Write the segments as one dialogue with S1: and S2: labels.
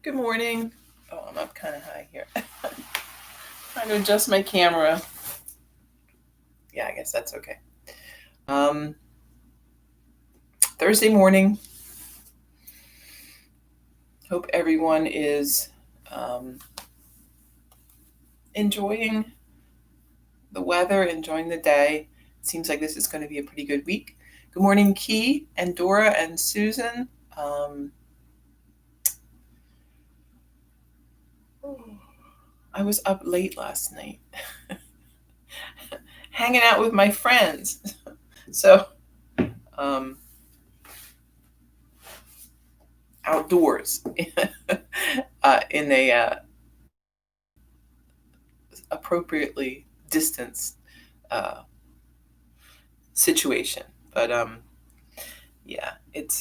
S1: Good morning. Oh, I'm up kind of high here. Trying to adjust my camera. Yeah, I guess that's okay. Um, Thursday morning. Hope everyone is enjoying the weather, enjoying the day. It seems like this is going to be a pretty good week. Good morning, Key and Dora and Susan. Um, I was up late last night, hanging out with my friends. So, um, outdoors in a appropriately distanced uh, situation. But yeah, it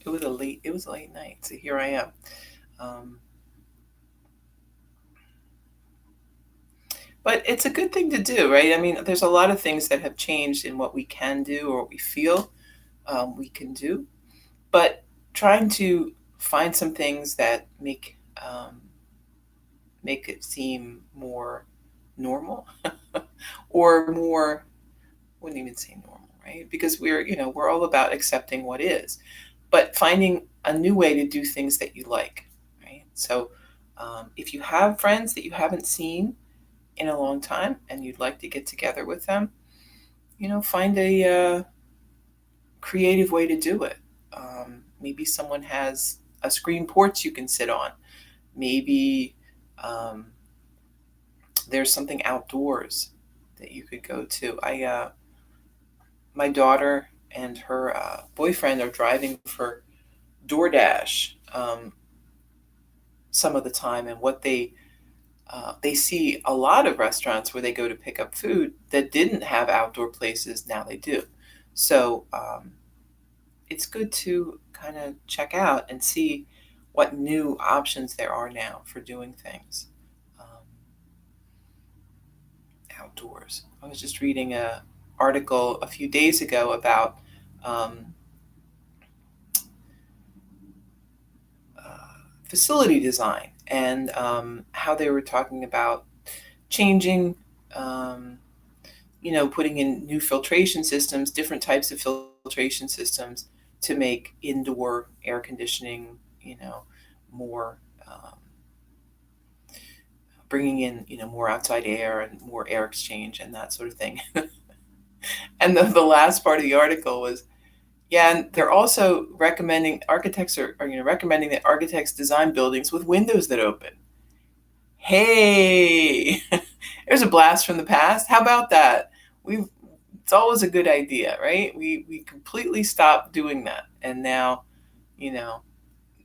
S1: was a late night. So here I am. Um, but it's a good thing to do, right? I mean, there's a lot of things that have changed in what we can do or what we feel we can do. But trying to find some things that make it seem more normal or more, wouldn't even say normal, right? Because we're all about accepting what is, but finding a new way to do things that you like, right? So if you have friends that you haven't seen in a long time and you'd like to get together with them, find a creative way to do it. Maybe someone has a screen porch you can sit on. Maybe um, there's something outdoors that you could go to. My daughter and her boyfriend are driving for DoorDash some of the time, and what they see a lot of restaurants where they go to pick up food that didn't have outdoor places. Now they do. So it's good to kind of check out and see what new options there are now for doing things outdoors. I was just reading a article a few days ago about um, facility design and how they were talking about changing, um, putting in new filtration systems, different types of filtration systems to make indoor air conditioning, more bringing in, more outside air and more air exchange and that sort of thing. And the last part of the article was, yeah, and they're also recommending architects are recommending that architects design buildings with windows that open. Hey, there's a blast from the past. How about that? We It's always a good idea, right? We completely stopped doing that, and now, you know,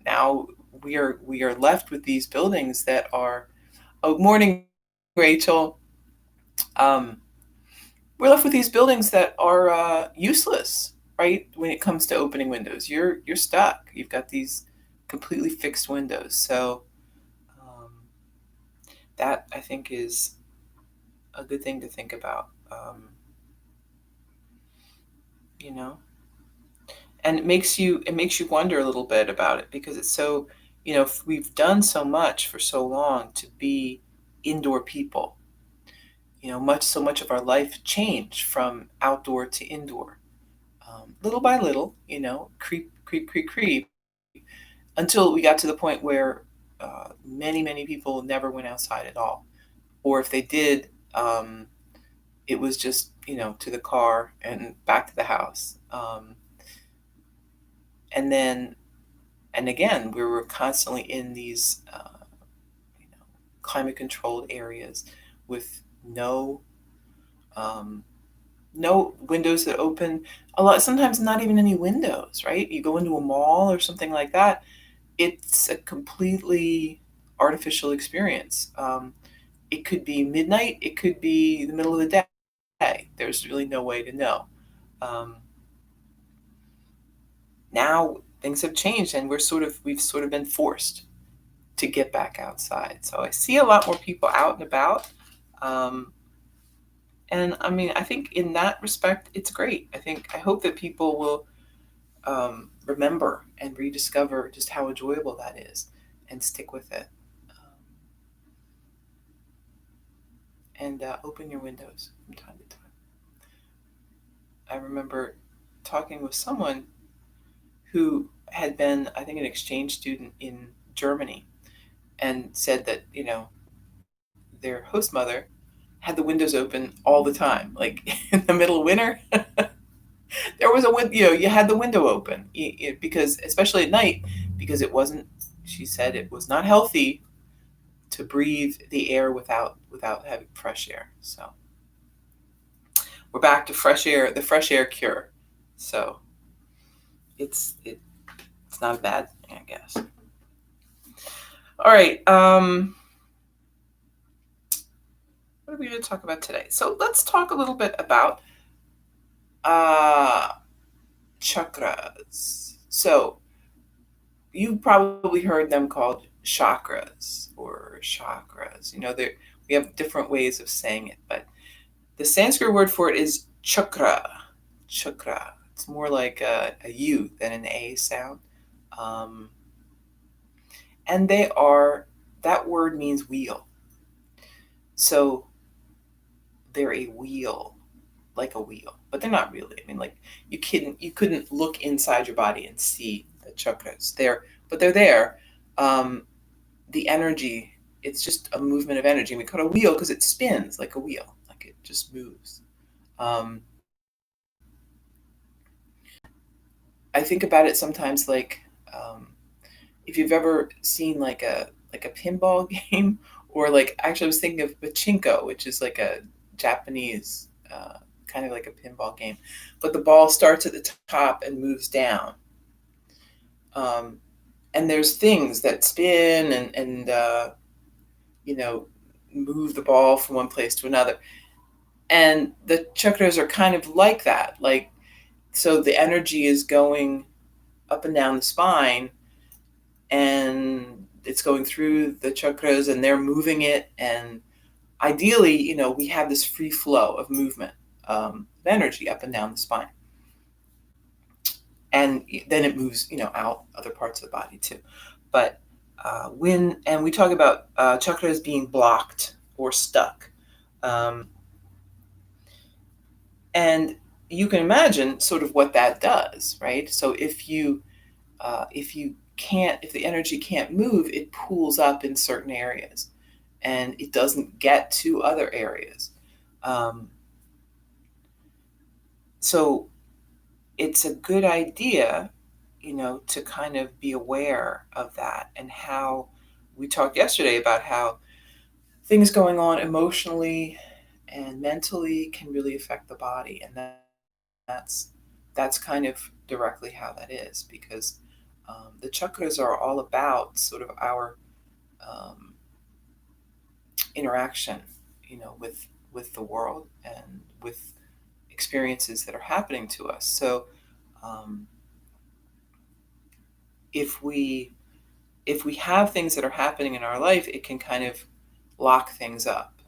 S1: now we are left with these buildings that are. Oh, morning, Rachel. Um, we're left with these buildings that are useless, right? When it comes to opening windows, you're stuck. You've got these completely fixed windows. So um, that I think is a good thing to think about. You know, and it makes you wonder a little bit about it because it's so, we've done so much for so long to be indoor people. So much of our life changed from outdoor to indoor, little by little, creep, creep, creep, creep, until we got to the point where many, many people never went outside at all. Or if they did, it was just, to the car and back to the house. And then, and again, we were constantly in these, climate controlled areas with um, no windows that open. A lot, sometimes not even any windows, right? You go into a mall or something like that, it's a completely artificial experience. It could be midnight, it could be the middle of the day. There's really no way to know. Um, Now things have changed, and we've sort of been forced to get back outside. So I see a lot more people out and about. Um, and I mean, I think in that respect, it's great. I hope that people will remember and rediscover just how enjoyable that is, and stick with it. And open your windows from time to time. I remember talking with someone who had been, I think, an exchange student in Germany, and said that, their host mother had the windows open all the time. Like in the middle of winter, there was a window, you had the window open, because, especially at night, because it wasn't, she said it was not healthy to breathe the air without having fresh air. So we're back to fresh air, the fresh air cure. So it's not a bad thing, I guess. All right. What are we going to talk about today? So let's talk a little bit about chakras. So you've probably heard them called chakras or chakras. We have different ways of saying it, but the Sanskrit word for it is chakra. Chakra. It's more like a U than an A sound. And that word means wheel. So they're a wheel, like a wheel, but they're not really. I mean, like you couldn't look inside your body and see the chakras but they're there. The energy, it's just a movement of energy. We call it a wheel because it spins like a wheel, like it just moves. I think about it sometimes like, if you've ever seen like a pinball game, or like, actually I was thinking of pachinko, which is like a Japanese, kind of like a pinball game, but the ball starts at the top and moves down. And there's things that spin and move the ball from one place to another. And the chakras are kind of like that. Like, so the energy is going up and down the spine, and it's going through the chakras, and they're moving it. And ideally, we have this free flow of movement, of energy up and down the spine. And then it moves, out other parts of the body too. But and we talk about chakras being blocked or stuck. And you can imagine sort of what that does, right? So if the energy can't move, it pools up in certain areas, and it doesn't get to other areas. So it's a good idea, to kind of be aware of that, and how we talked yesterday about how things going on emotionally and mentally can really affect the body. And that's kind of directly how that is, because the chakras are all about sort of our interaction, with the world and with experiences that are happening to us. So if we have things that are happening in our life, it can kind of lock things up.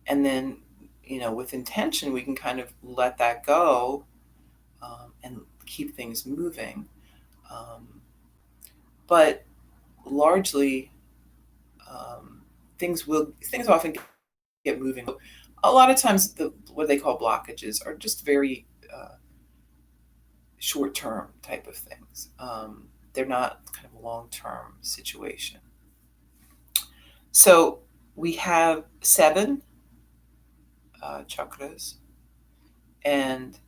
S1: And then, with intention, we can kind of let that go, and keep things moving. But largely, things often get moving. A lot of times, what they call blockages are just very short-term type of things. They're not kind of a long-term situation. So we have 7 chakras, and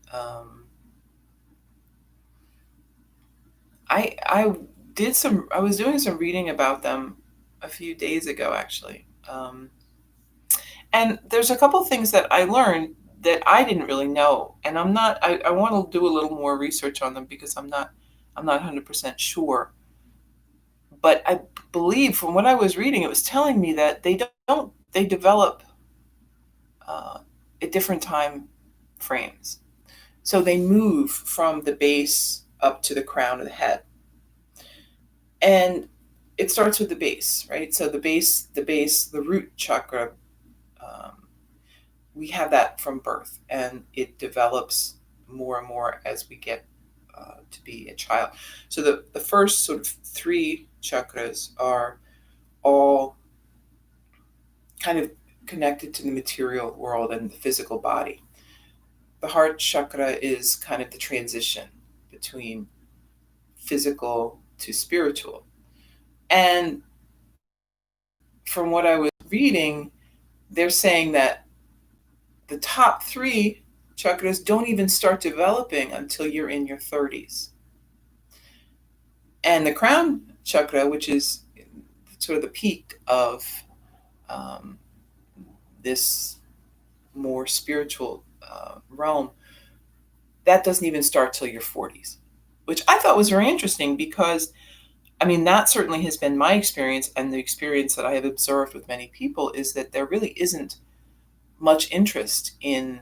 S1: I was doing some reading about them a few days ago, actually. And there's a couple things that I learned that I didn't really know, and I want to do a little more research on them, because I'm not 100% sure. But I believe, from what I was reading, it was telling me that they develop at different time frames. So they move from the base up to the crown of the head. And it starts with the base, right? So the root chakra, we have that from birth, and it develops more and more as we get to be a child. So the first sort of three chakras are all kind of connected to the material world and the physical body. The heart chakra is kind of the transition between physical to spiritual. And from what I was reading, they're saying that the top three chakras don't even start developing until you're in your 30s. And the crown chakra, which is sort of the peak of um, this more spiritual realm, that doesn't even start till your 40s, which I thought was very interesting because, I mean, that certainly has been my experience, and the experience that I have observed with many people is that there really isn't much interest in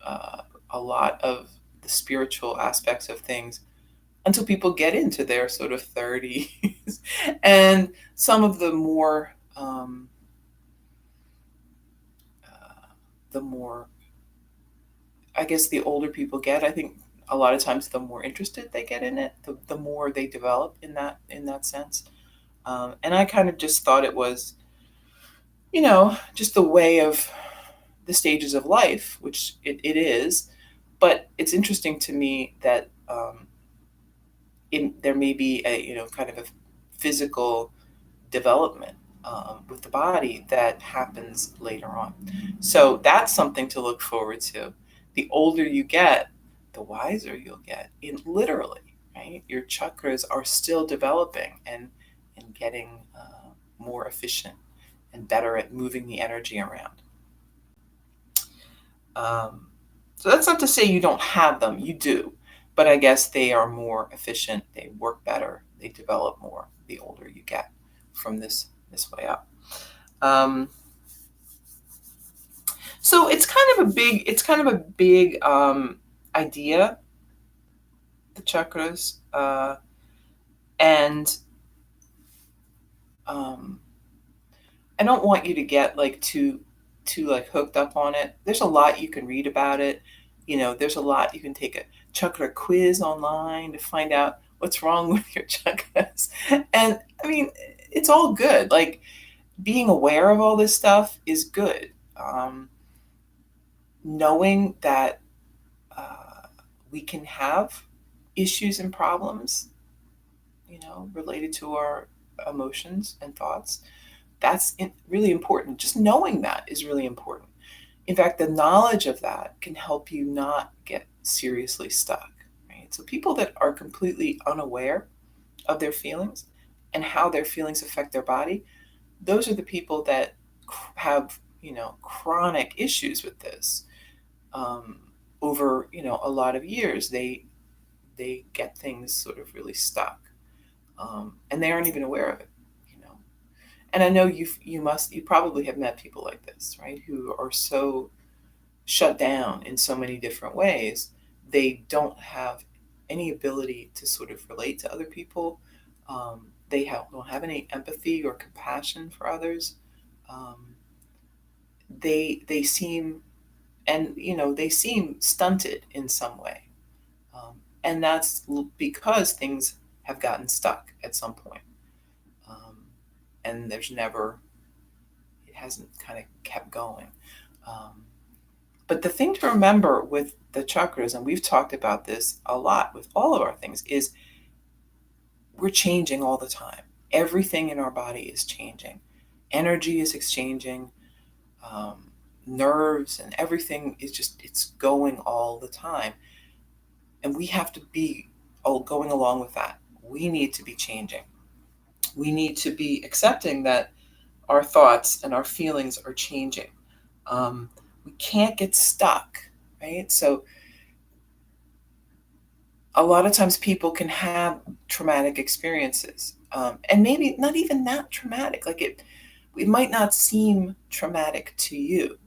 S1: uh, a lot of the spiritual aspects of things until people get into their sort of 30s. And some of the more, I guess, the older people get, I think a lot of times the more interested they get in it, the more they develop in that sense. And I kind of just thought it was, just the way of the stages of life, which it is. But it's interesting to me that there may be a, kind of a physical development with the body that happens later on. So that's something to look forward to. The older you get, the wiser you'll get. Literally, right? Your chakras are still developing and getting more efficient and better at moving the energy around. Um, so that's not to say you don't have them. You do, but I guess they are more efficient. They work better. They develop more the older you get from this way up. Um, so it's kind of a big idea, the chakras, and I don't want you to get like too like hooked up on it. There's a lot you can read about it. There's a lot you can take a chakra quiz online to find out what's wrong with your chakras. And I mean, it's all good. Like, being aware of all this stuff is good. Knowing that we can have issues and problems, related to our emotions and thoughts, that's really important. Just knowing that is really important. In fact, the knowledge of that can help you not get seriously stuck, right? So people that are completely unaware of their feelings and how their feelings affect their body, those are the people that have, chronic issues with this. Over, a lot of years, they get things sort of really stuck, and they aren't even aware of it. And I know you probably have met people like this, right? Who are so shut down in so many different ways, they don't have any ability to sort of relate to other people. Don't have any empathy or compassion for others. Um, they seem they seem stunted in some way, and that's because things have gotten stuck at some point, and it hasn't kind of kept going. Um, but the thing to remember with the chakras, and we've talked about this a lot with all of our things, is we're changing all the time. Everything in our body is changing. Energy is exchanging. Um, Nerves and everything it's going all the time. And we have to be going along with that. We need to be changing. We need to be accepting that our thoughts and our feelings are changing. We can't get stuck, right? So a lot of times people can have traumatic experiences, and maybe not even that traumatic. Like, it might not seem traumatic to you,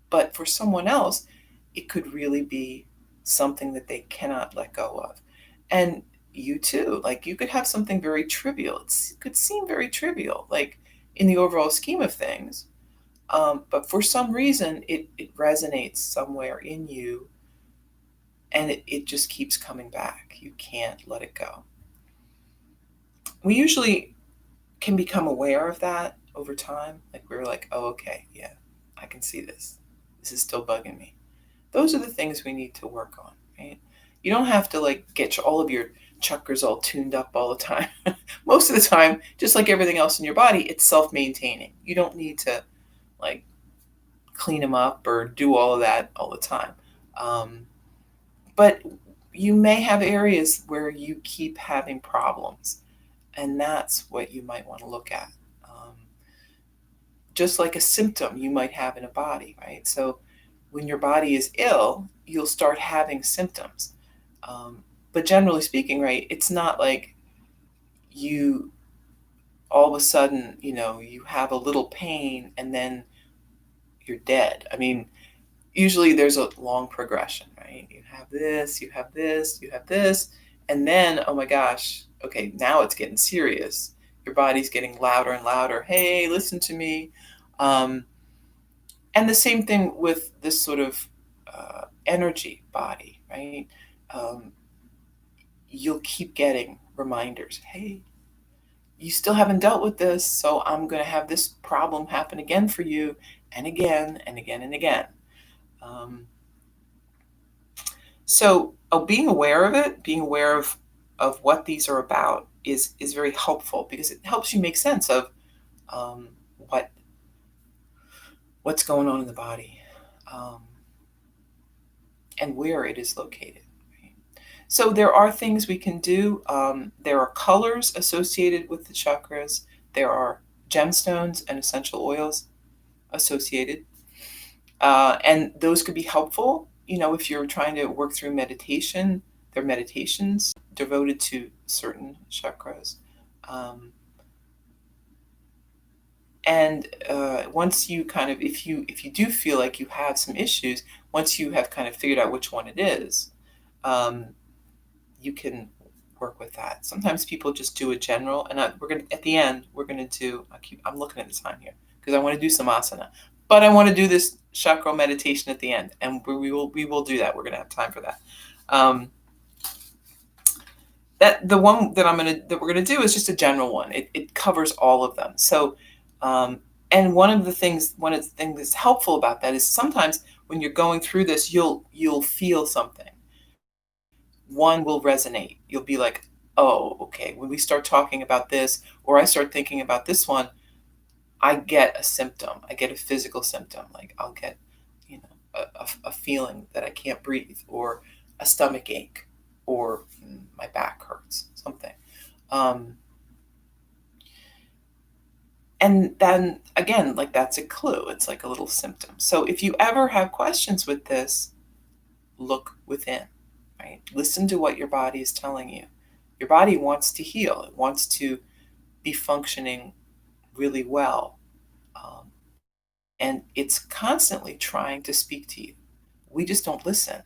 S1: but for someone else, it could really be something that they cannot let go of. And you too, like, you could have something very trivial. It could seem very trivial, like, in the overall scheme of things. But for some reason, it resonates somewhere in you, and it just keeps coming back. You can't let it go. We usually can become aware of that over time. Like we're like, oh, okay, yeah, I can see this. This is still bugging me. Those are the things we need to work on, right? You don't have to like get all of your chakras all tuned up all the time. Most of the time, just like everything else in your body, it's self-maintaining. You don't need to like clean them up or do all of that all the time. Um, but you may have areas where you keep having problems, and that's what you might want to look at. Um, just like a symptom you might have in a body, right? So when your body is ill, you'll start having symptoms. Um, but generally speaking, right, it's not like you all of a sudden, you have a little pain and then you're dead. I mean, usually there's a long progression, right? You have this, you have this, you have this, and then, oh my gosh, okay, now it's getting serious. Your body's getting louder and louder. Hey, listen to me. Um, and the same thing with this sort of energy body, right? Um, you'll keep getting reminders. Hey, you still haven't dealt with this, so I'm going to have this problem happen again for you, and again, and again, and again. Um, So, being aware of it, being aware of what these are about is very helpful because it helps you make sense of um, what what's going on in the body, um, and where it is located. Right? So there are things we can do. There are colors associated with the chakras. There are gemstones and essential oils associated, and those could be helpful. If you're trying to work through meditation, there are meditations devoted to certain chakras. Um, and once you kind of, if you do feel like you have some issues, once you have kind of figured out which one it is, um, you can work with that. Sometimes people just do a general, and we're gonna at the end we're gonna do. I'm looking at the time here because I want to do some asana, but I want to do this chakra meditation at the end, and we will do that. We're gonna have time for that. Um, that the one that we're gonna do is just a general one. It covers all of them. So, um, and one of the things that's helpful about that is sometimes when you're going through this, you'll feel something. One will resonate. You'll be like, oh, okay. When we start talking about this, or I start thinking about this one, I get a symptom. I get a physical symptom. Like I'll get, a feeling that I can't breathe, or a stomach ache, or my back hurts, something. Um, and then again, like that's a clue. It's like a little symptom. So if you ever have questions with this, look within, right? Listen to what your body is telling you. Your body wants to heal, it wants to be functioning really well. Um, and it's constantly trying to speak to you. We just don't listen.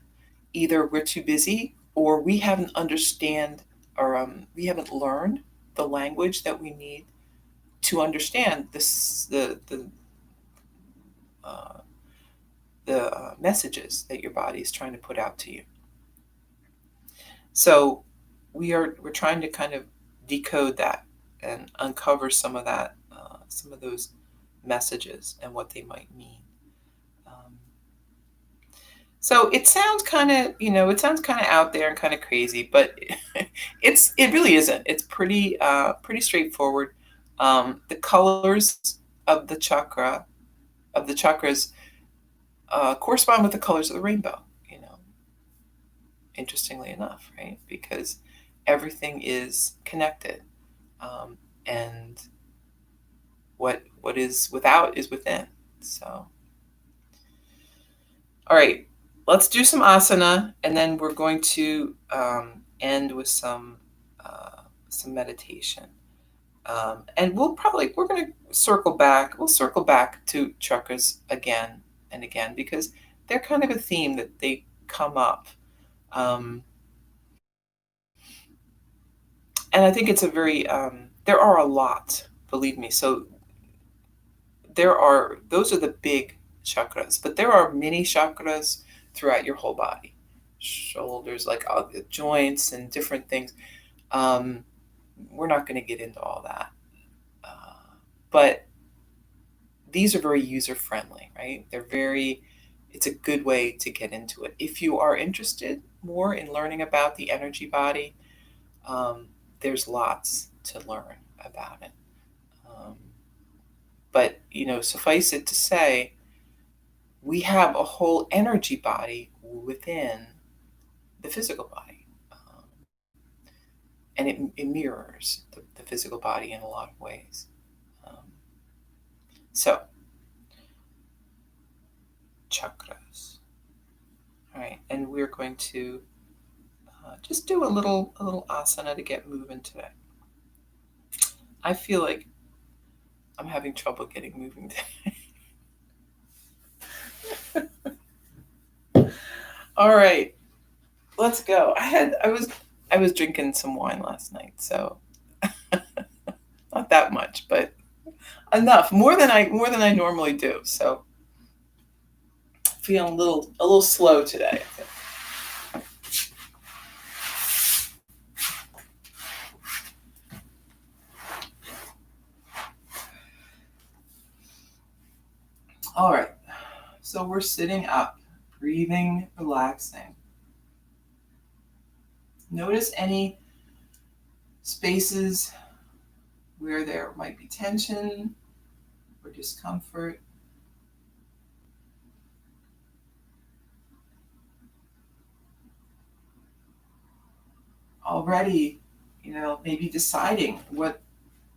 S1: Either we're too busy or we haven't understand or we haven't learned the language that we need to understand this, uh, the messages that your body is trying to put out to you. So we're trying to kind of decode that and uncover some of that, some of those messages and what they might mean. Um, so it sounds kind of out there and kind of crazy, but it really isn't. It's pretty straightforward. The colors of the chakras correspond with the colors of the rainbow. Interestingly enough, right? Because everything is connected, and what is without is within. So, all right, let's do some asana, and then we're going to end with some meditation. And we're going to circle back. We'll circle back to chakras again and again because they're kind of a theme that they come up. Um, and I think it's a very, there are a lot, believe me. So those are the big chakras, but there are mini chakras throughout your whole body. Shoulders, like all the joints and different things. We're not going to get into all that. But these are very user friendly, right? It's a good way to get into it. If you are interested more in learning about the energy body, there's lots to learn about it. But, suffice it to say, we have a whole energy body within the physical body. And it mirrors the physical body in a lot of ways. So, chakras. All right, and we're going to just do a little asana to get moving today. I feel like I'm having trouble getting moving today. All right, let's go. I was drinking some wine last night, so not that much, but enough, more than I normally do. So feeling a little slow today. All right, so we're sitting up, breathing, relaxing. Notice any spaces where there might be tension or discomfort. Already, maybe deciding what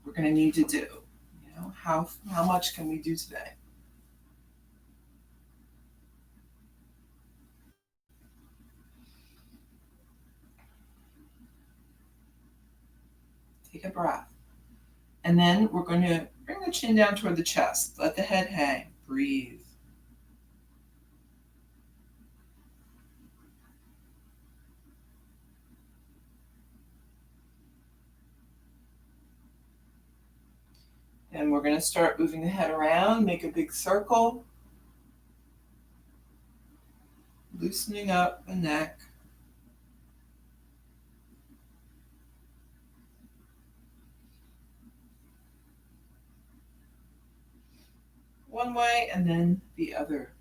S1: we're going to need to do. How much can we do today? Take a breath. And then we're going to bring the chin down toward the chest. Let the head hang. Breathe. And we're going to start moving the head around. Make a big circle. Loosening up the neck. One way and then the other.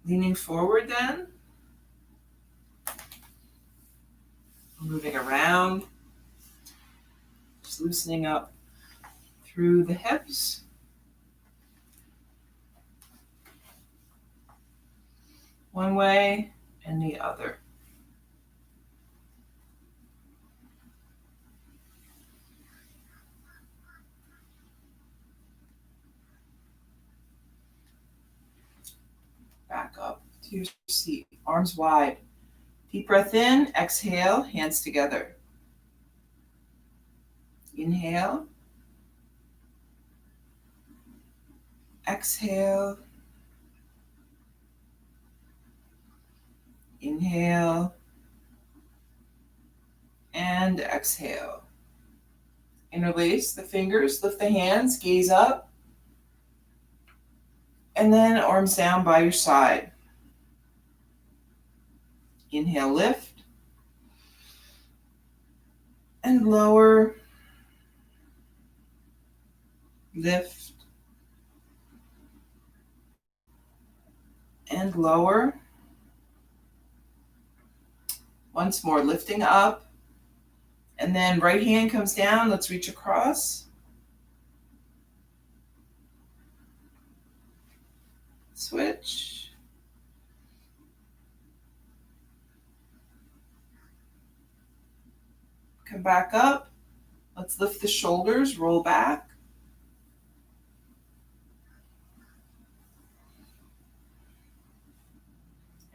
S1: Leaning forward then. Moving around. Just loosening up through the hips. One way and the other. Back up to your seat, arms wide. Deep breath in, exhale, hands together. Inhale. Exhale. Inhale. And exhale. Interlace the fingers, lift the hands, gaze up. And then arms down by your side. Inhale, lift. And lower. Lift. And lower. Once more, lifting up. And then right hand comes down. Let's reach across. Switch. Come back up. Let's lift the shoulders, roll back.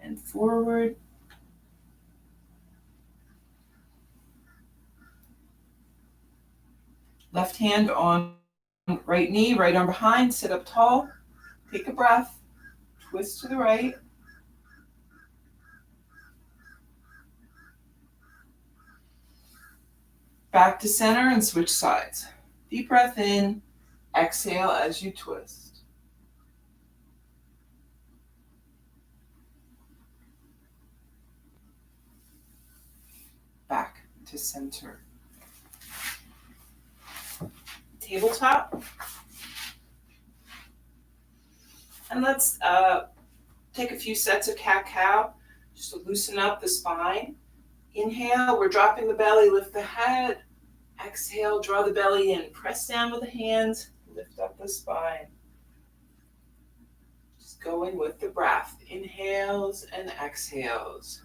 S1: And forward. Left hand on right knee, right arm behind, sit up tall. Take a breath. Twist to the right. Back to center and switch sides. Deep breath in, exhale as you twist. Back to center. Tabletop. And let's take a few sets of cat-cow just to loosen up the spine. Inhale, we're dropping the belly, lift the head. Exhale, draw the belly in. Press down with the hands, lift up the spine. Just going with the breath. Inhales and exhales.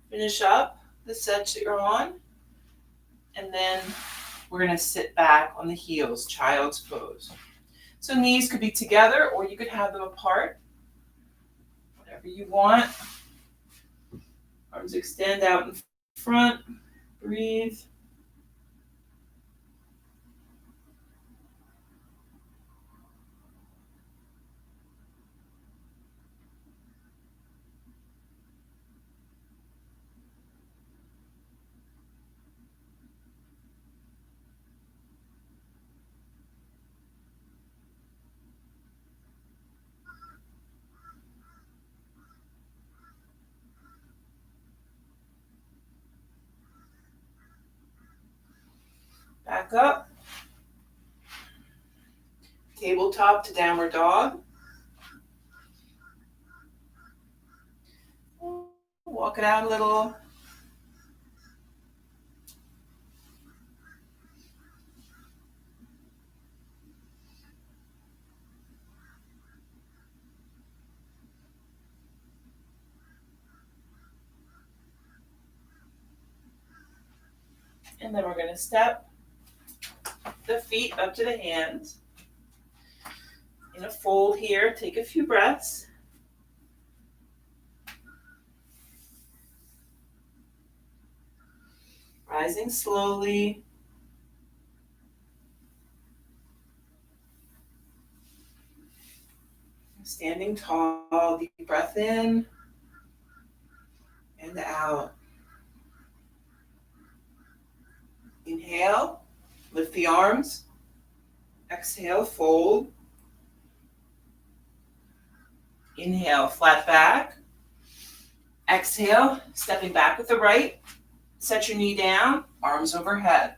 S1: Finish up the sets that you're on. And then we're going to sit back on the heels, child's pose. So knees could be together or you could have them apart. Whatever you want. Arms extend out in front. Breathe. Back up. Tabletop to downward dog. Walk it out a little. And then we're going to step the feet up to the hands. In a fold here, take a few breaths. Rising slowly. Standing tall, deep breath in and out. Inhale, lift the arms. Exhale, fold. Inhale, flat back. Exhale, stepping back with the right. Set your knee down, arms overhead.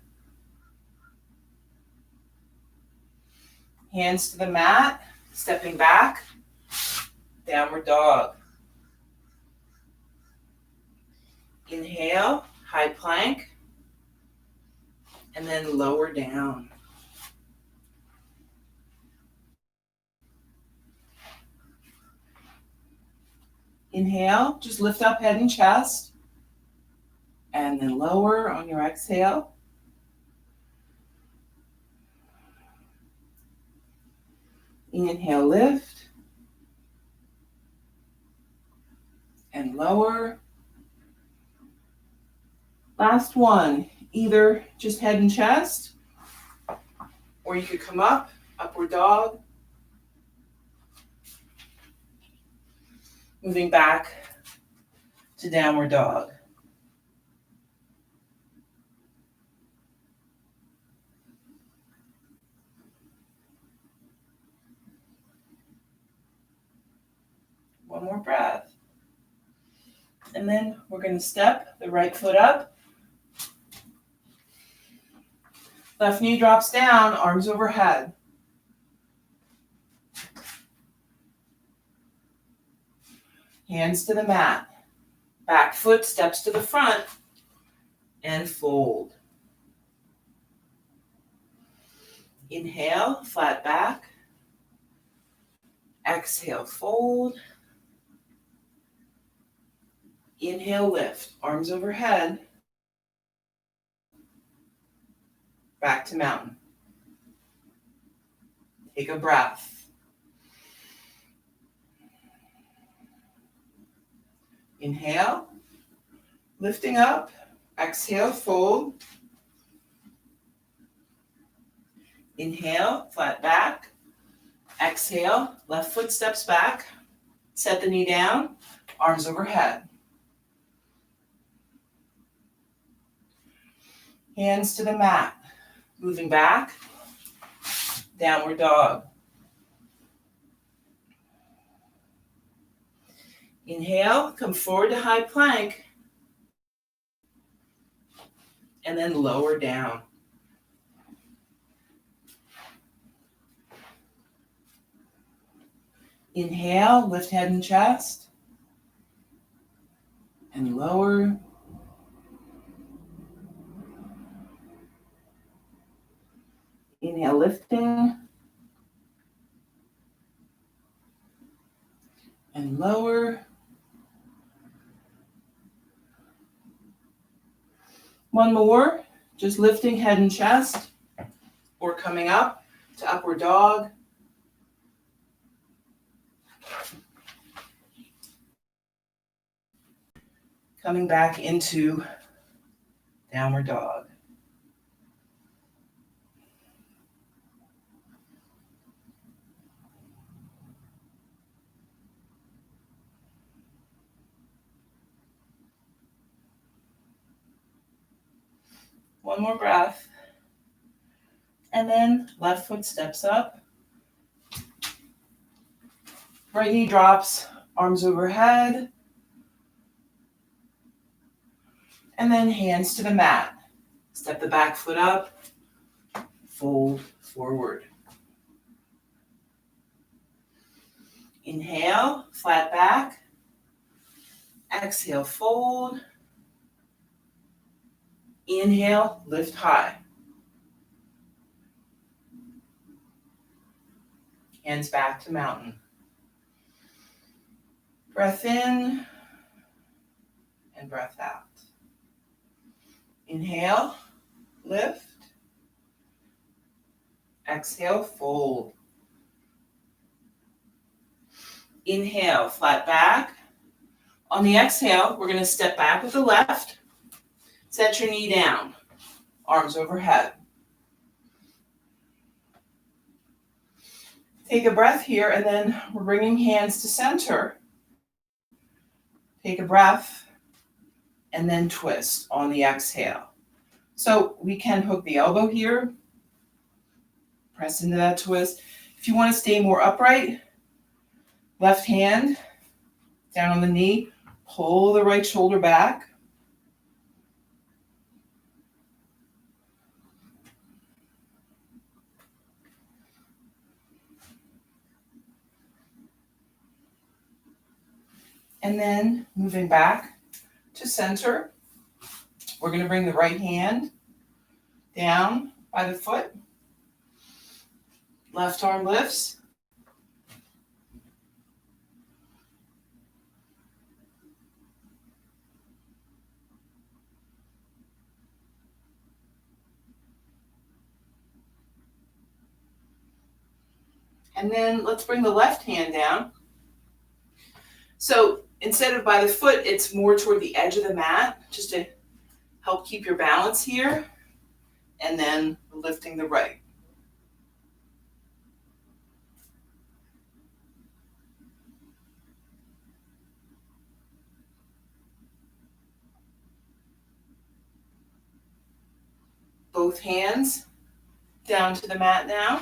S1: Hands to the mat, stepping back. Downward dog. Inhale, high plank. And then lower down. Inhale, just lift up head and chest. And then lower on your exhale. Inhale, lift. And lower. Last one, either just head and chest, or you could come up, upward dog. Moving back to downward dog. One more breath. And then we're going to step the right foot up. Left knee drops down, arms overhead. Hands to the mat. Back foot steps to the front and fold. Inhale, flat back. Exhale, fold. Inhale, lift, arms overhead. Back to mountain. Take a breath. Inhale, lifting up. Exhale, fold. Inhale, flat back. Exhale, left foot steps back. Set the knee down, arms overhead. Hands to the mat. Moving back, downward dog. Inhale, come forward to high plank. And then lower down. Inhale, lift head and chest. And lower. Inhale, lifting. And lower. One more, just lifting head and chest, or coming up to upward dog. Coming back into downward dog. One more breath. And then left foot steps up. Right knee drops, arms overhead. And then hands to the mat. Step the back foot up, fold forward. Inhale, flat back. Exhale, fold. Inhale, lift high. Hands back to mountain. Breath in and breath out. Inhale, lift. Exhale, fold. Inhale, flat back. On the exhale, we're going to step back with the left. Set your knee down, arms overhead. Take a breath here, and then we're bringing hands to center. Take a breath, and then twist on the exhale. So we can hook the elbow here, press into that twist. If you want to stay more upright, left hand down on the knee, pull the right shoulder back. And then moving back to center, we're going to bring the right hand down by the foot. Left arm lifts. And then let's bring the left hand down. So instead of by the foot, it's more toward the edge of the mat, just to help keep your balance here. And then lifting the right. Both hands down to the mat now.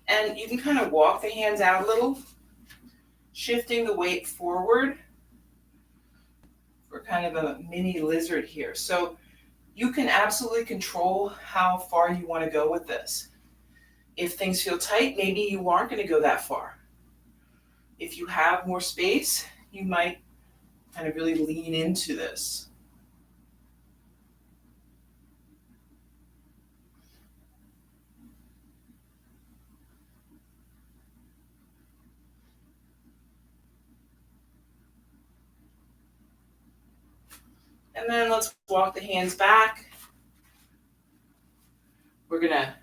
S1: And you can kind of walk the hands out a little, shifting the weight forward for kind of a mini lizard here. So you can absolutely control how far you want to go with this. If things feel tight, maybe you aren't going to go that far. If you have more space, you might kind of really lean into this. And then let's walk the hands back. We're going to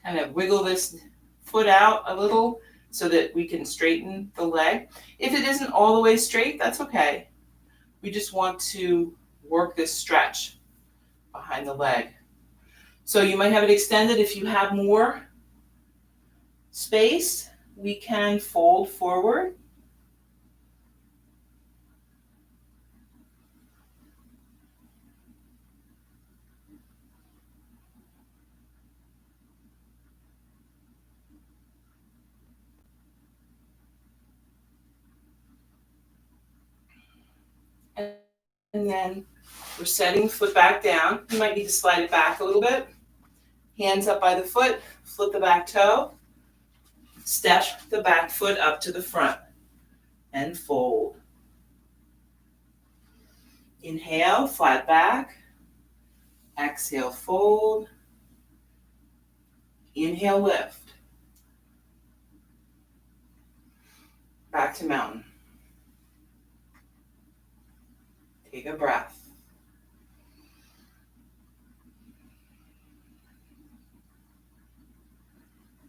S1: kind of wiggle this foot out a little so that we can straighten the leg. If it isn't all the way straight, that's okay. We just want to work this stretch behind the leg. So you might have it extended. If you have more space, we can fold forward. And then we're setting the foot back down. You might need to slide it back a little bit. Hands up by the foot, flip the back toe, step the back foot up to the front, and fold. Inhale, flat back. Exhale, fold. Inhale, lift. Back to mountain. Take a breath.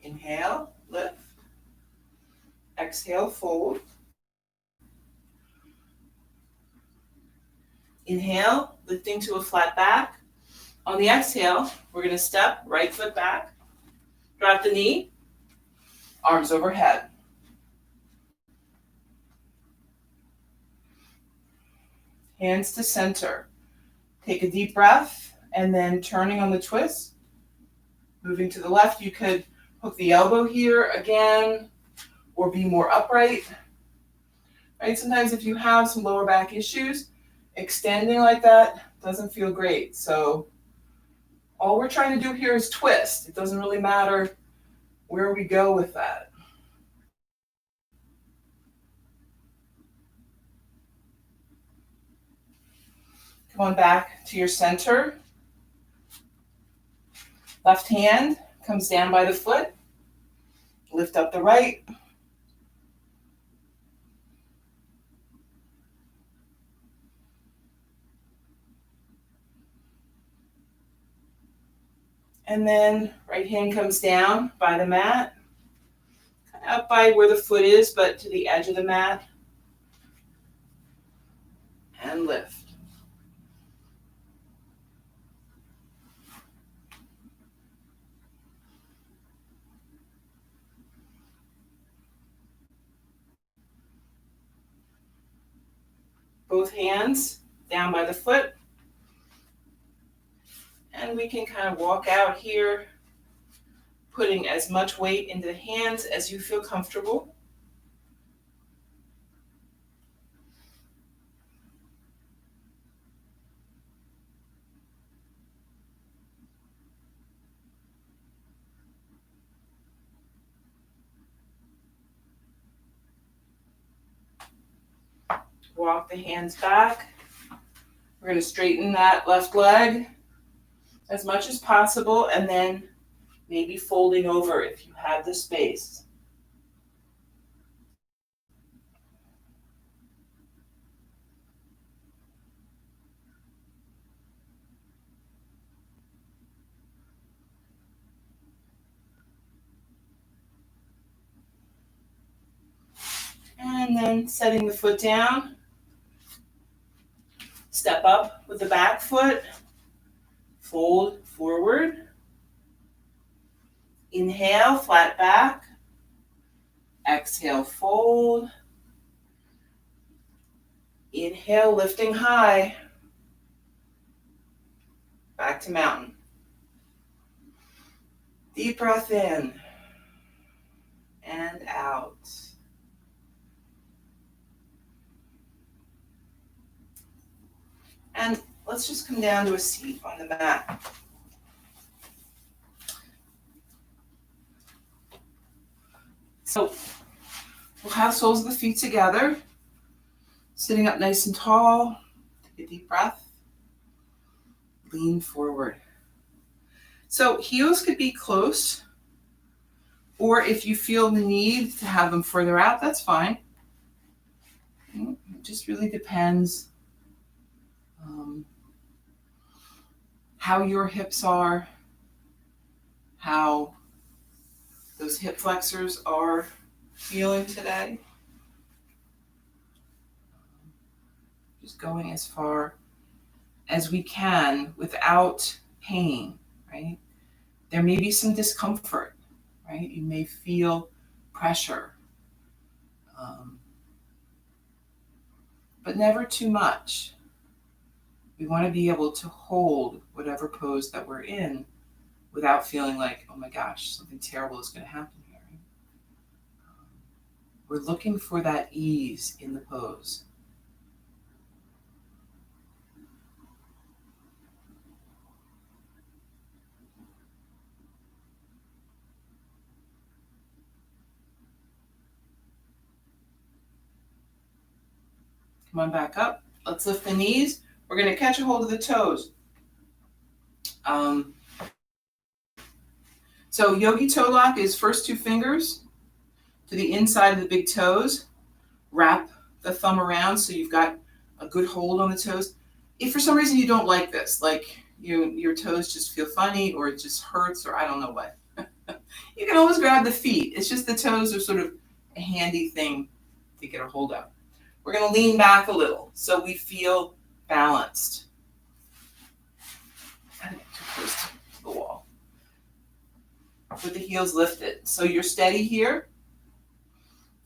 S1: Inhale, lift. Exhale, fold. Inhale, lifting to a flat back. On the exhale, we're going to step right foot back. Drop the knee, arms overhead. Hands to center. Take a deep breath, and then turning on the twist. Moving to the left, you could hook the elbow here again, or be more upright. Right? Sometimes if you have some lower back issues, extending like that doesn't feel great. So all we're trying to do here is twist. It doesn't really matter where we go with that. Come on back to your center. Left hand comes down by the foot. Lift up the right. And then right hand comes down by the mat. Up by where the foot is, but to the edge of the mat. And lift. Both hands down by the foot. And we can kind of walk out here, putting as much weight into the hands as you feel comfortable. Walk the hands back. We're going to straighten that left leg as much as possible, and then maybe folding over if you have the space. And then setting the foot down. Step up with the back foot. Fold forward. Inhale, flat back. Exhale, fold. Inhale, lifting high. Back to mountain. Deep breath in and out. And let's just come down to a seat on the mat. So we'll have soles of the feet together, sitting up nice and tall. Take a deep breath. Lean forward. So heels could be close, or if you feel the need to have them further out, that's fine. It just really depends how your hips are, how those hip flexors are feeling today. Just going as far as we can without pain, right? There may be some discomfort, right? You may feel pressure, but never too much. We want to be able to hold whatever pose that we're in without feeling like, oh my gosh, something terrible is going to happen here. We're looking for that ease in the pose. Come on back up. Let's lift the knees. We're going to catch a hold of the toes. So yogi toe lock is first two fingers to the inside of the big toes. Wrap the thumb around so you've got a good hold on the toes. If for some reason you don't like this, like your toes just feel funny or it just hurts or I don't know what, you can always grab the feet. It's just the toes are sort of a handy thing to get a hold of. We're going to lean back a little so we feel balanced. I think too close to the wall. With the heels lifted. So you're steady here.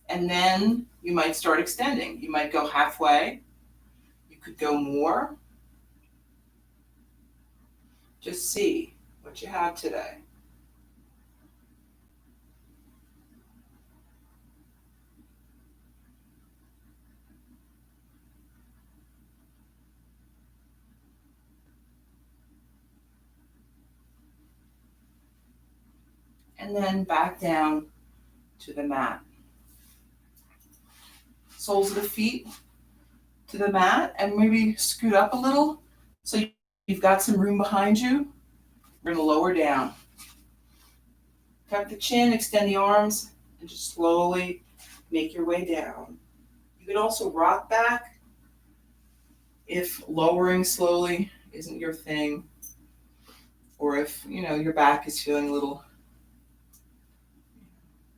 S1: And then you might start extending. You might go halfway. You could go more. Just see what you have today. And then back down to the mat. Soles of the feet to the mat and maybe scoot up a little so you've got some room behind you. We're going to lower down. Tuck the chin, extend the arms, and just slowly make your way down. You could also rock back if lowering slowly isn't your thing, or if your back is feeling a little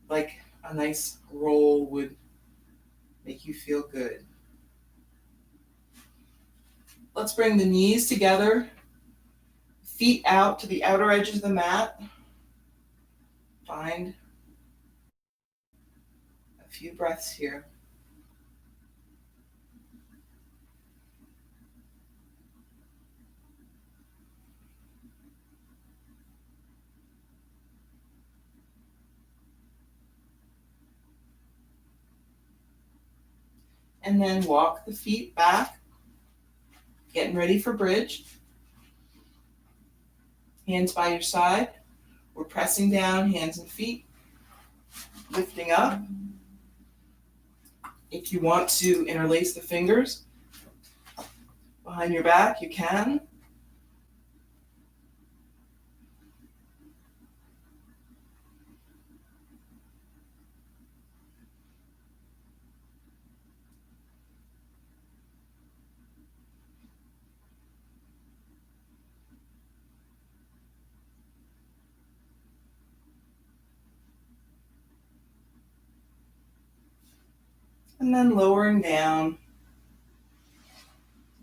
S1: like a nice roll would make you feel good. Let's bring the knees together, feet out to the outer edges of the mat. Find a few breaths here. And then walk the feet back, getting ready for bridge. Hands by your side. We're pressing down, hands and feet, lifting up. If you want to interlace the fingers behind your back, you can. And then lowering down.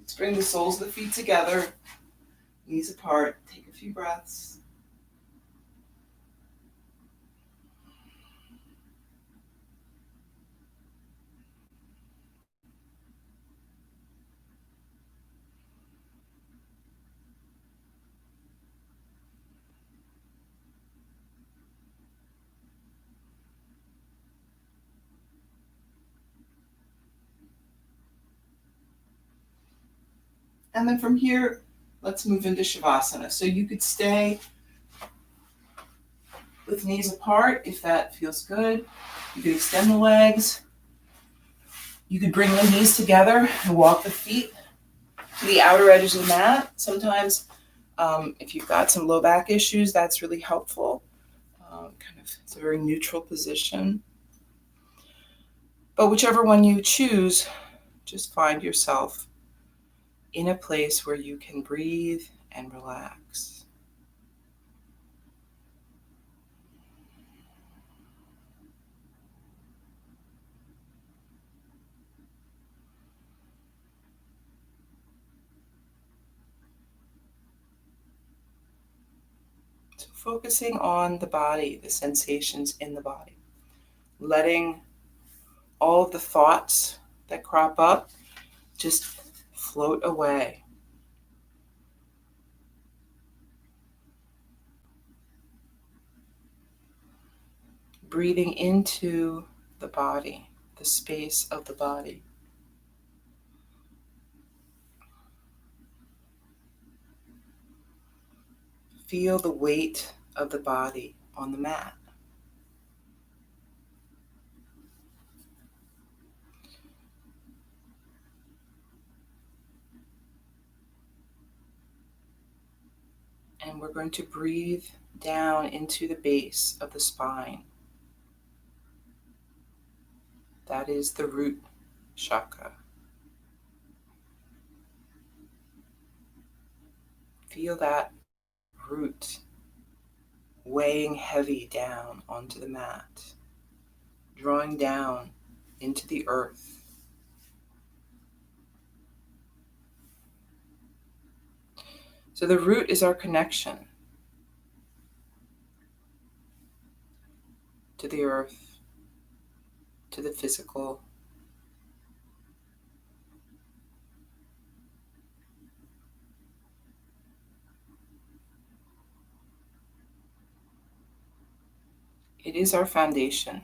S1: Let's bring the soles of the feet together, knees apart. Take a few breaths. And then from here, let's move into Shavasana. So you could stay with knees apart if that feels good. You could extend the legs. You could bring the knees together and walk the feet to the outer edges of the mat. Sometimes if you've got some low back issues, that's really helpful. It's a very neutral position. But whichever one you choose, just find yourself in a place where you can breathe and relax. So focusing on the body, the sensations in the body, letting all of the thoughts that crop up just float away. Breathing into the body, the space of the body. Feel the weight of the body on the mat. And we're going to breathe down into the base of the spine. That is the root chakra. Feel that root weighing heavy down onto the mat, drawing down into the earth. So the root is our connection to the earth, to the physical. It is our foundation.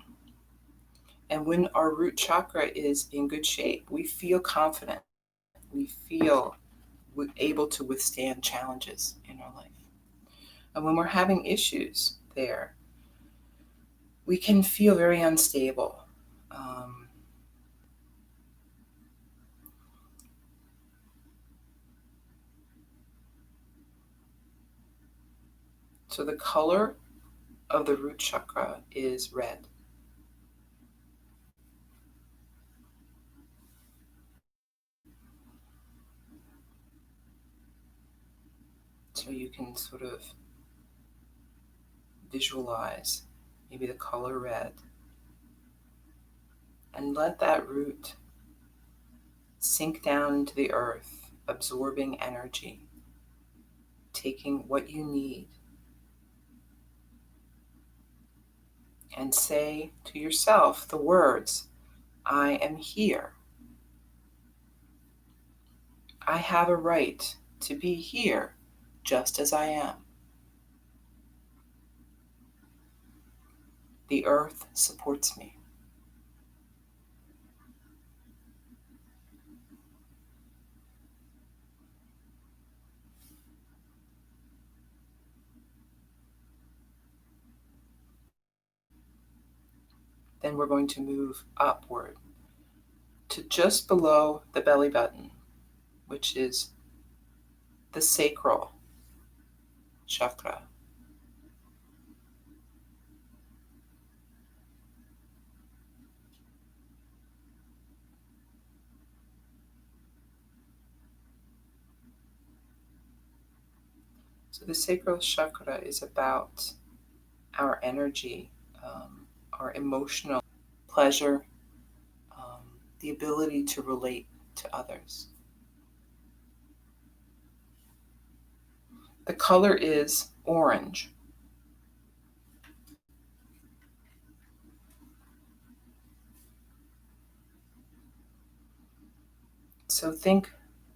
S1: And when our root chakra is in good shape, we feel confident. We feel able to withstand challenges in our life. And when we're having issues there, we can feel very unstable. So the color of the root chakra is red. So you can sort of visualize maybe the color red and let that root sink down into the earth, absorbing energy, taking what you need, and say to yourself the words, I am here. I have a right to be here just as I am. The earth supports me. Then we're going to move upward to just below the belly button, which is the sacral chakra. So the sacral chakra is about our energy, our emotional pleasure, the ability to relate to others. The color is orange. So think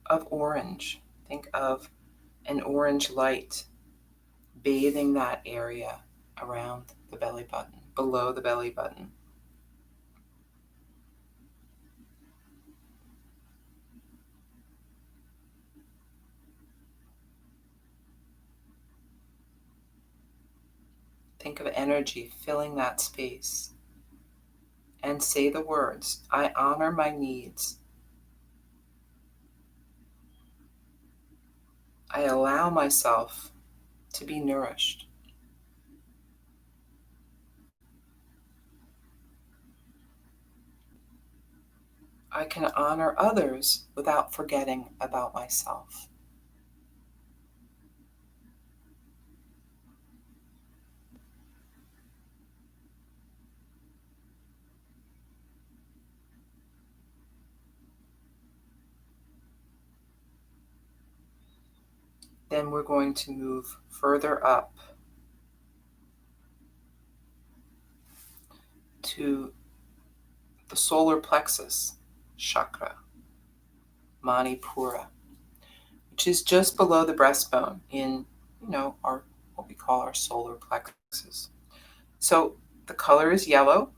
S1: of orange. Think of an orange light bathing that area around the belly button, below the belly button. Think of energy filling that space. And say the words, I honor my needs. I allow myself to be nourished. I can honor others without forgetting about myself. Then we're going to move further up to the solar plexus chakra, Manipura, which is just below the breastbone in, our what we call our solar plexus. So the color is yellow,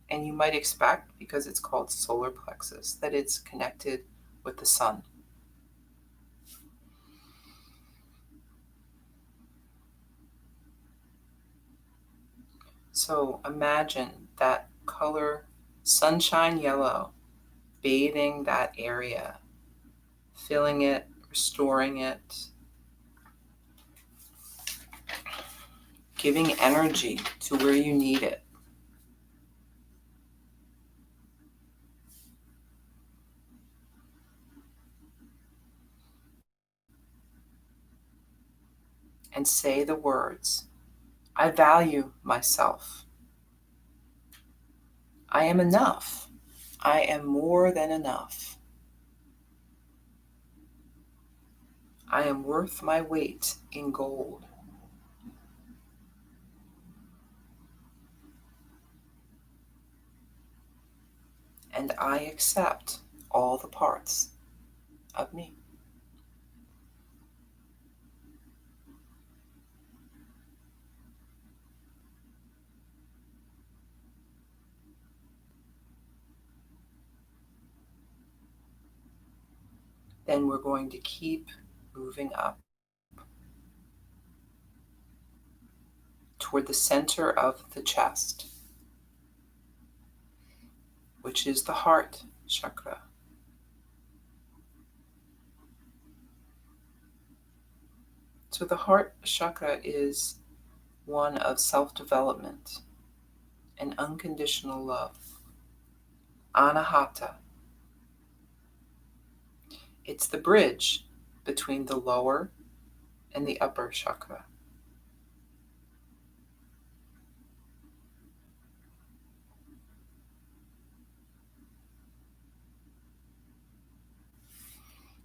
S1: and you might expect, because it's called solar plexus, that it's connected with the sun. So imagine that color, sunshine yellow, bathing that area, filling it, restoring it, giving energy to where you need it. And say the words, I value myself. I am enough. I am more than enough. I am worth my weight in gold. And I accept all the parts of me. Then we're going to keep moving up toward the center of the chest, which is the heart chakra. So the heart chakra is one of self-development and unconditional love. Anahata. It's the bridge between the lower and the upper chakra.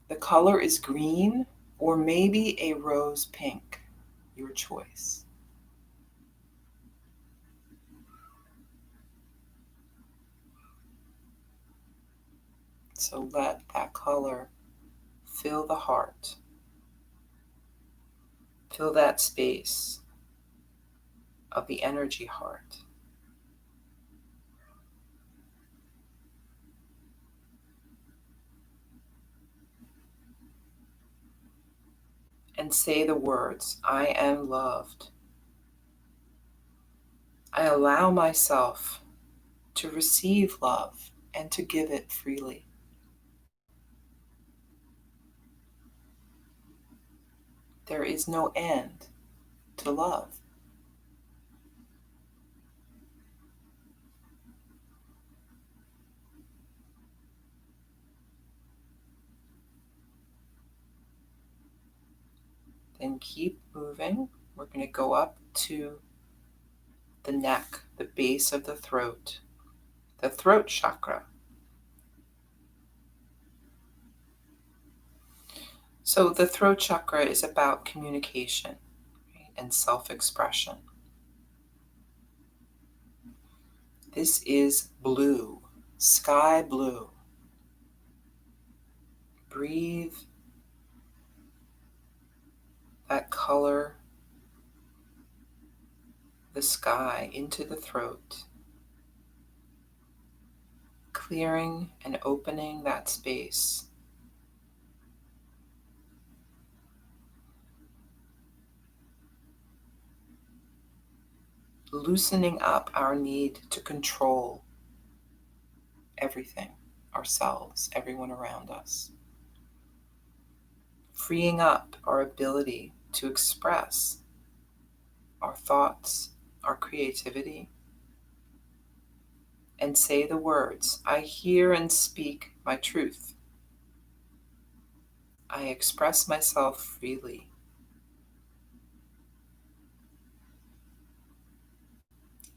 S1: The color is green or maybe a rose pink, your choice. So let that color fill the heart. Fill that space of the energy heart. And say the words, I am loved. I allow myself to receive love and to give it freely. There is no end to love. Then keep moving. We're going to go up to the neck, the base of the throat chakra. So the throat chakra is about communication, right, and self-expression. This is blue, sky blue. Breathe that color, the sky, into the throat, clearing and opening that space. Loosening up our need to control everything, ourselves, everyone around us. Freeing up our ability to express our thoughts, our creativity, and say the words, I hear and speak my truth. I express myself freely.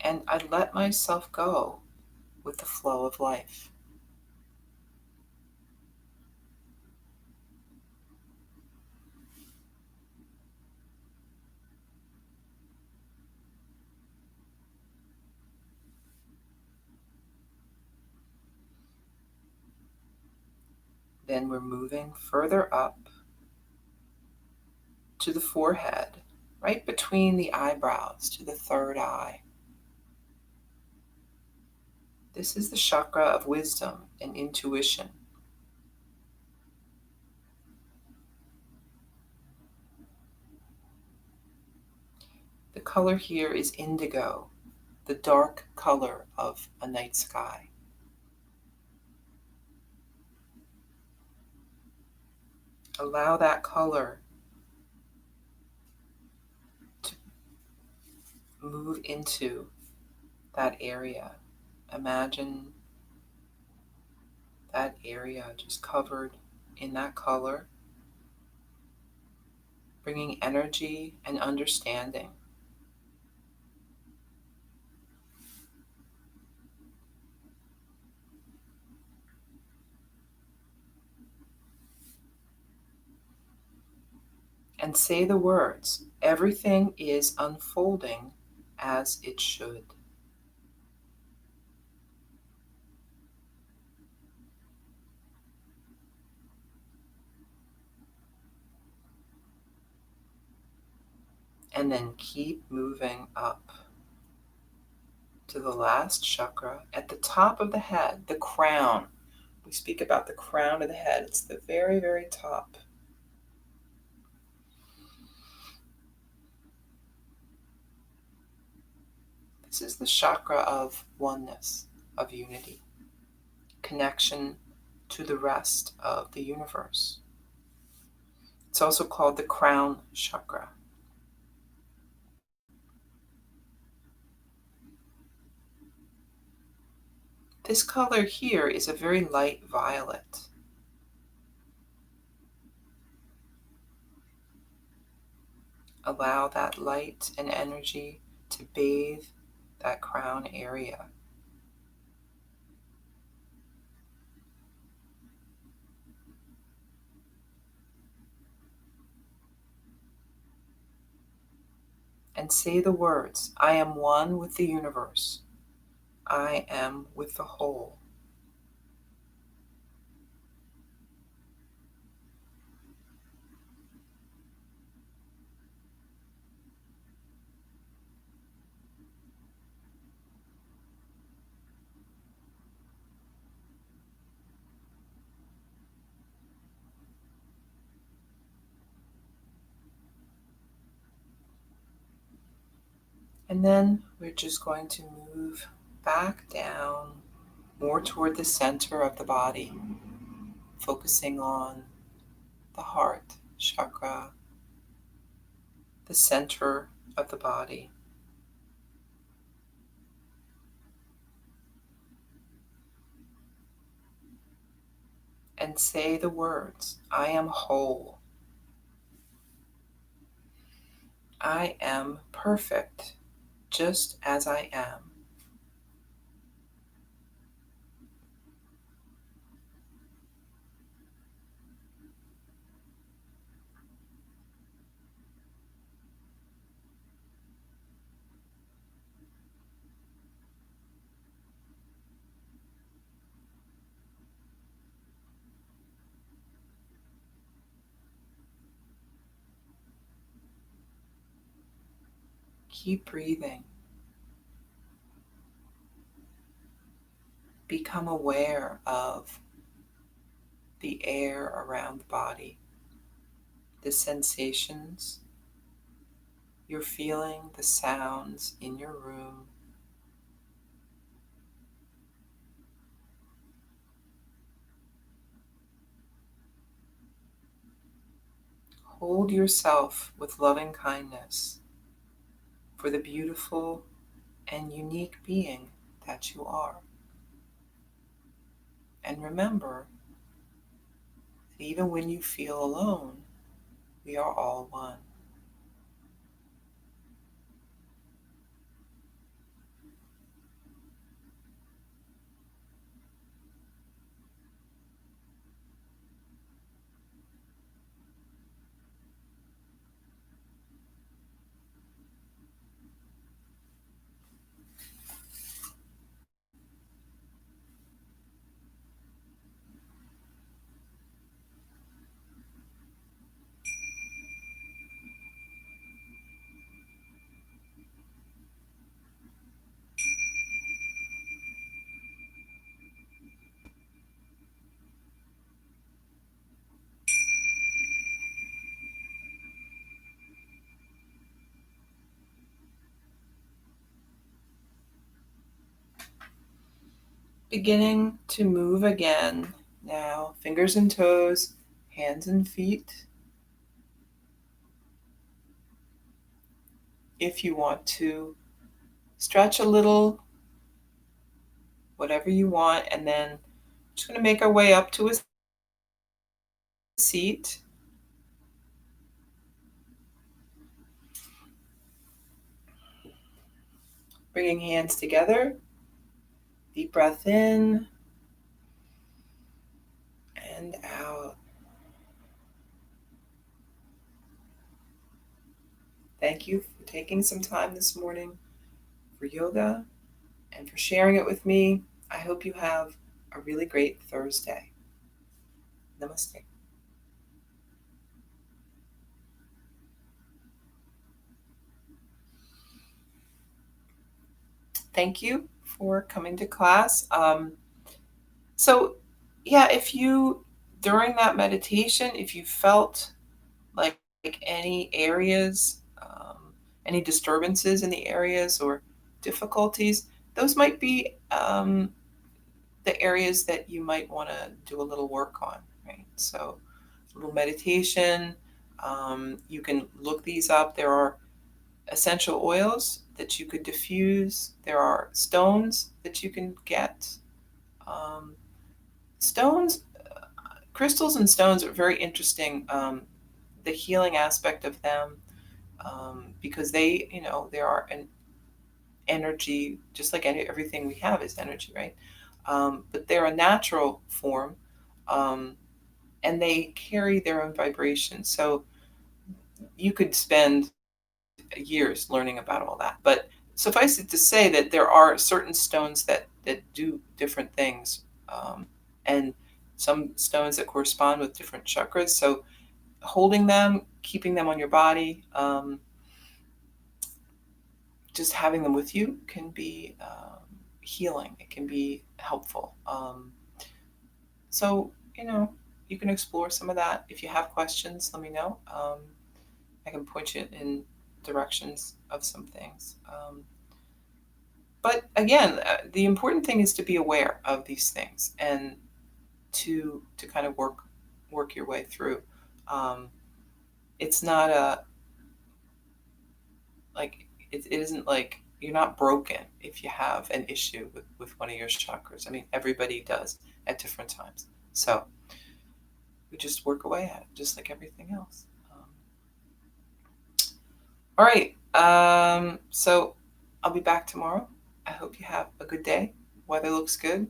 S1: And I let myself go with the flow of life. Then we're moving further up to the forehead, right between the eyebrows to the third eye. This is the chakra of wisdom and intuition. The color here is indigo, the dark color of a night sky. Allow that color to move into that area. Imagine that area just covered in that color, bringing energy and understanding. And say the words, everything is unfolding as it should. And then keep moving up to the last chakra at the top of the head, the crown. We speak about the crown of the head. It's the very, very top. This is the chakra of oneness, of unity, connection to the rest of the universe. It's also called the crown chakra. This color here is a very light violet. Allow that light and energy to bathe that crown area. And say the words, I am one with the universe. I am with the whole. And then we're just going to move back down more toward the center of the body, focusing on the heart chakra, the center of the body. And say the words, I am whole. I am perfect, just as I am. Keep breathing. Become aware of the air around the body, the sensations. You're feeling the sounds in your room. Hold yourself with loving kindness for the beautiful and unique being that you are. And remember that even when you feel alone, we are all one. beginning to move again. Now, fingers and toes, hands and feet. If you want to stretch a little, whatever you want, and then just going to make our way up to a seat. Bringing hands together. Deep breath in and out. Thank you for taking some time this morning for yoga and for sharing it with me. I hope you have a really great Thursday. Namaste. Thank you for coming to class. So, yeah, if you, during that meditation, if you felt like any areas, any disturbances in the areas or difficulties, those might be the areas that you might want to do a little work on, right? So, a little meditation. You can look these up. There are essential oils that you could diffuse. There are stones that you can get. Um, stones, crystals and stones are very interesting. The healing aspect of them, because they, there are an energy, just like everything we have is energy, right? But they're a natural form, um, and they carry their own vibration. So you could spend years learning about all that. But suffice it to say that there are certain stones that do different things, and some stones that correspond with different chakras. So holding them, keeping them on your body, just having them with you can be healing. It can be helpful. So, you can explore some of that. If you have questions, let me know. I can point you in directions of some things. But again, the important thing is to be aware of these things and to kind of work your way through. It's not it isn't like you're not broken if you have an issue with one of your chakras. I mean, everybody does at different times. So we just work away at it, just like everything else. All right. So I'll be back tomorrow. I hope you have a good day. Weather looks good.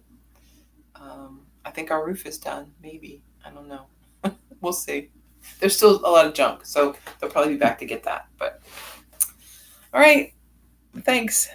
S1: I think our roof is done. Maybe. I don't know. We'll see. There's still a lot of junk, so they'll probably be back to get that. But all right. Thanks.